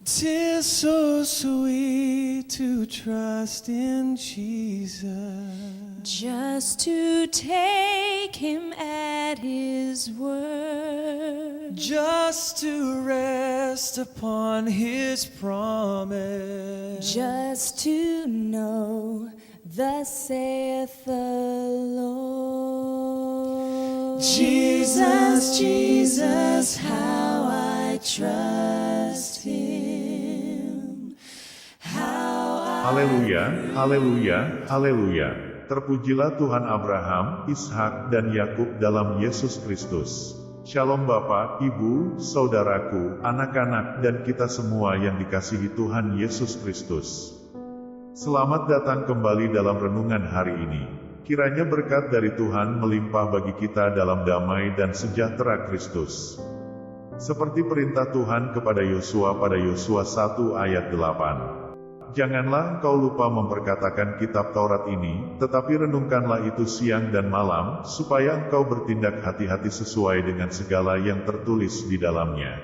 'Tis so sweet to trust in Jesus, just to take him at his word, just to rest upon his promise, just to know thus saith the Lord. Jesus, Jesus, how I trust him. Haleluya, haleluya, haleluya. Terpujilah Tuhan Abraham, Ishak, dan Yakub dalam Yesus Kristus. Shalom Bapak, Ibu, Saudaraku, anak-anak, dan kita semua yang dikasihi Tuhan Yesus Kristus. Selamat datang kembali dalam renungan hari ini. Kiranya berkat dari Tuhan melimpah bagi kita dalam damai dan sejahtera Kristus. Seperti perintah Tuhan kepada Yosua pada Yosua 1 ayat 8. Janganlah engkau lupa memperkatakan kitab Taurat ini, tetapi renungkanlah itu siang dan malam, supaya engkau bertindak hati-hati sesuai dengan segala yang tertulis di dalamnya.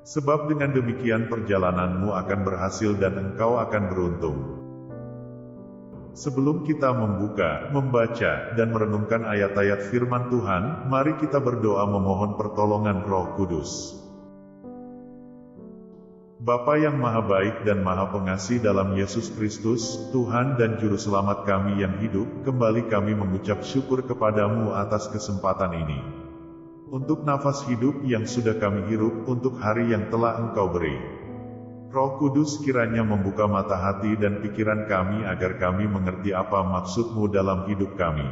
Sebab dengan demikian perjalananmu akan berhasil dan engkau akan beruntung. Sebelum kita membaca, dan merenungkan ayat-ayat firman Tuhan, mari kita berdoa memohon pertolongan Roh Kudus. Bapa yang Maha Baik dan Maha Pengasih dalam Yesus Kristus, Tuhan dan Juru Selamat kami yang hidup, kembali kami mengucap syukur kepadamu atas kesempatan ini. Untuk nafas hidup yang sudah kami hirup, untuk hari yang telah Engkau beri. Roh Kudus kiranya membuka mata hati dan pikiran kami agar kami mengerti apa maksud-Mu dalam hidup kami.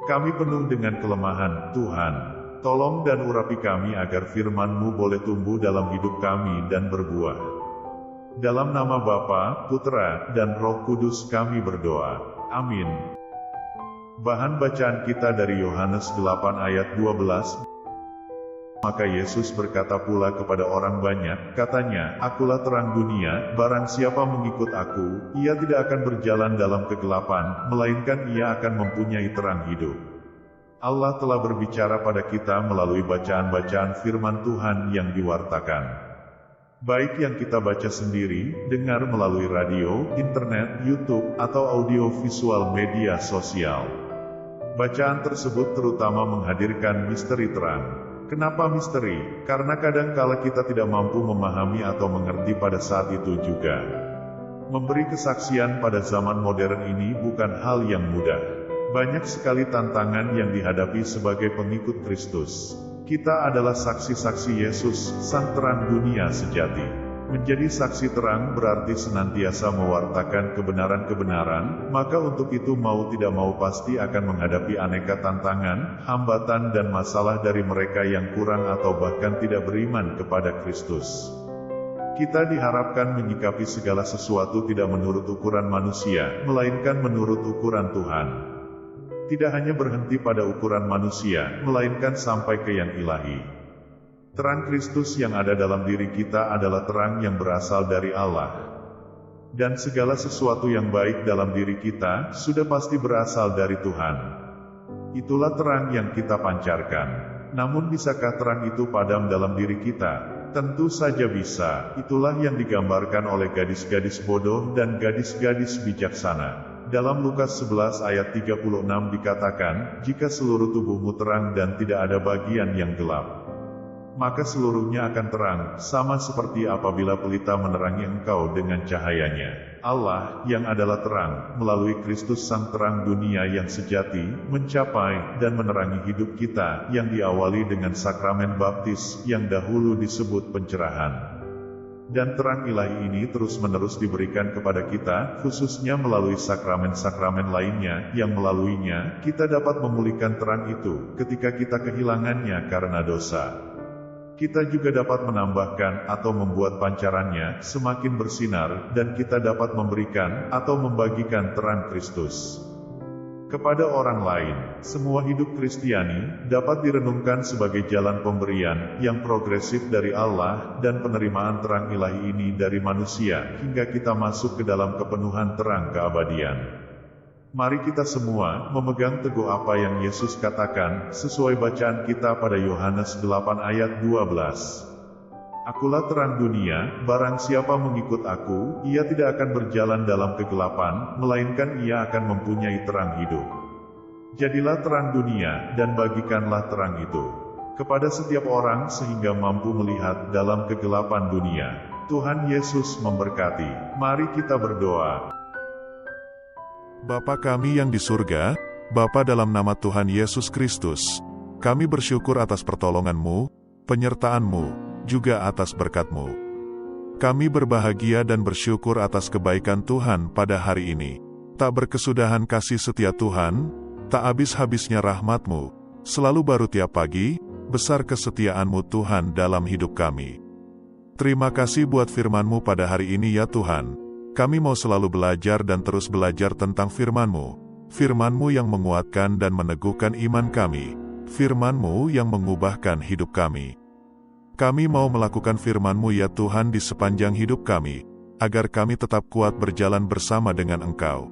Kami penuh dengan kelemahan, Tuhan. Tolong dan urapi kami agar firman-Mu boleh tumbuh dalam hidup kami dan berbuah. Dalam nama Bapa, Putra, dan Roh Kudus kami berdoa. Amin. Bahan bacaan kita dari Yohanes 8 ayat 12. Maka Yesus berkata pula kepada orang banyak, katanya, Akulah terang dunia, barang siapa mengikut aku, ia tidak akan berjalan dalam kegelapan, melainkan ia akan mempunyai terang hidup. Allah telah berbicara pada kita melalui bacaan-bacaan firman Tuhan yang diwartakan. Baik yang kita baca sendiri, dengar melalui radio, internet, YouTube, atau audio visual media sosial. Bacaan tersebut terutama menghadirkan misteri terang. Kenapa misteri? Karena kadang-kala kita tidak mampu memahami atau mengerti pada saat itu juga. Memberi kesaksian pada zaman modern ini bukan hal yang mudah. Banyak sekali tantangan yang dihadapi sebagai pengikut Kristus. Kita adalah saksi-saksi Yesus, sang terang dunia sejati. Menjadi saksi terang berarti senantiasa mewartakan kebenaran-kebenaran, maka untuk itu mau tidak mau pasti akan menghadapi aneka tantangan, hambatan dan masalah dari mereka yang kurang atau bahkan tidak beriman kepada Kristus. Kita diharapkan menyikapi segala sesuatu tidak menurut ukuran manusia, melainkan menurut ukuran Tuhan. Tidak hanya berhenti pada ukuran manusia, melainkan sampai ke yang ilahi. Terang Kristus yang ada dalam diri kita adalah terang yang berasal dari Allah. Dan segala sesuatu yang baik dalam diri kita, sudah pasti berasal dari Tuhan. Itulah terang yang kita pancarkan. Namun bisakah terang itu padam dalam diri kita? Tentu saja bisa. Itulah yang digambarkan oleh gadis-gadis bodoh dan gadis-gadis bijaksana. Dalam Lukas 11 ayat 36 dikatakan, jika seluruh tubuhmu terang dan tidak ada bagian yang gelap, maka seluruhnya akan terang, sama seperti apabila pelita menerangi engkau dengan cahayanya. Allah, yang adalah terang, melalui Kristus sang terang dunia yang sejati, mencapai dan menerangi hidup kita, yang diawali dengan sakramen baptis, yang dahulu disebut pencerahan. Dan terang ilahi ini terus-menerus diberikan kepada kita, khususnya melalui sakramen-sakramen lainnya, yang melaluinya, kita dapat memulihkan terang itu, ketika kita kehilangannya karena dosa. Kita juga dapat menambahkan, atau membuat pancarannya, semakin bersinar, dan kita dapat memberikan, atau membagikan terang Kristus kepada orang lain. Semua hidup Kristiani dapat direnungkan sebagai jalan pemberian yang progresif dari Allah dan penerimaan terang ilahi ini dari manusia hingga kita masuk ke dalam kepenuhan terang keabadian. Mari kita semua memegang teguh apa yang Yesus katakan sesuai bacaan kita pada Yohanes 8 ayat 12. Akulah terang dunia, barang siapa mengikut aku, ia tidak akan berjalan dalam kegelapan, melainkan ia akan mempunyai terang hidup. Jadilah terang dunia, dan bagikanlah terang itu kepada setiap orang sehingga mampu melihat dalam kegelapan dunia. Tuhan Yesus memberkati. Mari kita berdoa. Bapa kami yang di surga, Bapa dalam nama Tuhan Yesus Kristus, kami bersyukur atas pertolongan-Mu, penyertaan-Mu, juga atas berkat-Mu. Kami berbahagia dan bersyukur atas kebaikan Tuhan pada hari ini. Tak berkesudahan kasih setia Tuhan, tak habis-habisnya rahmat-Mu, selalu baru tiap pagi, besar kesetiaan-Mu Tuhan dalam hidup kami. Terima kasih buat firman-Mu pada hari ini ya Tuhan. Kami mau selalu belajar dan terus belajar tentang firman-Mu. Firman-Mu yang menguatkan dan meneguhkan iman kami. Firman-Mu yang mengubahkan hidup kami. Kami mau melakukan firman-Mu ya Tuhan di sepanjang hidup kami, agar kami tetap kuat berjalan bersama dengan Engkau.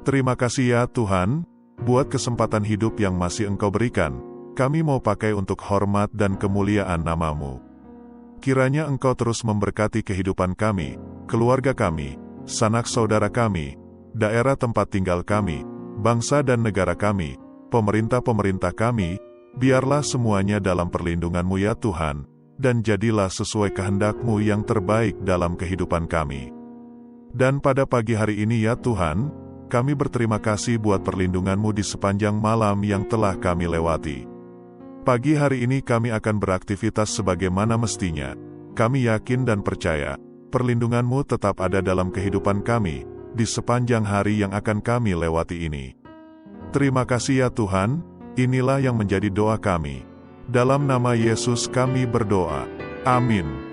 Terima kasih ya Tuhan, buat kesempatan hidup yang masih Engkau berikan, kami mau pakai untuk hormat dan kemuliaan nama-Mu. Kiranya Engkau terus memberkati kehidupan kami, keluarga kami, sanak saudara kami, daerah tempat tinggal kami, bangsa dan negara kami, pemerintah-pemerintah kami, biarlah semuanya dalam perlindungan-Mu ya Tuhan, dan jadilah sesuai kehendak-Mu yang terbaik dalam kehidupan kami. Dan pada pagi hari ini ya Tuhan, kami berterima kasih buat perlindungan-Mu di sepanjang malam yang telah kami lewati. Pagi hari ini kami akan beraktivitas sebagaimana mestinya. Kami yakin dan percaya, perlindungan-Mu tetap ada dalam kehidupan kami, di sepanjang hari yang akan kami lewati ini. Terima kasih ya Tuhan, inilah yang menjadi doa kami. Dalam nama Yesus kami berdoa. Amin.